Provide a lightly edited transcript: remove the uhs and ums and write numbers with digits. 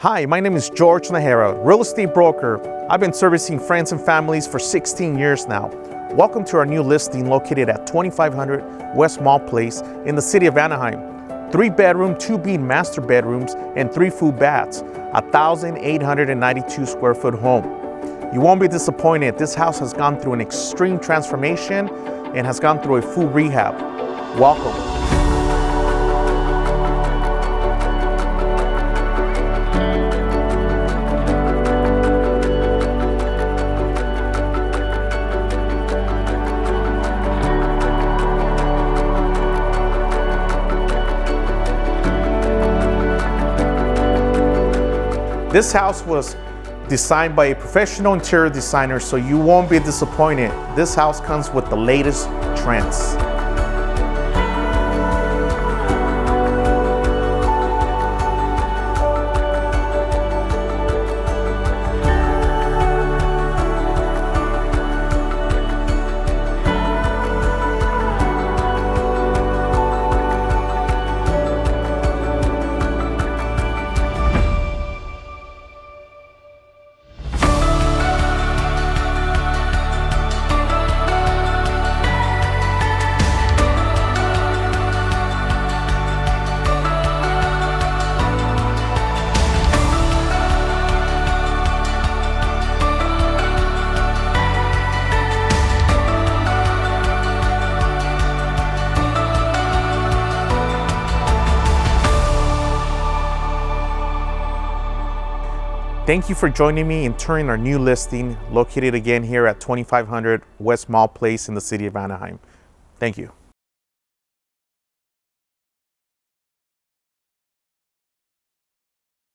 Hi, my name is George Najera, real estate broker. I've been servicing friends and families for 16 years now. Welcome to our new listing located at 2500 West Mall Place in the city of Anaheim. 3-bedroom, 2 master bedrooms, and 3 full baths. 1,892 square foot home. You won't be disappointed. This house has gone through an extreme transformation and has gone through a full rehab. Welcome. This house was designed by a professional interior designer, so you won't be disappointed. This house comes with the latest trends. Thank you for joining me in touring our new listing located again here at 2500 West Mall Place in the city of Anaheim. Thank you.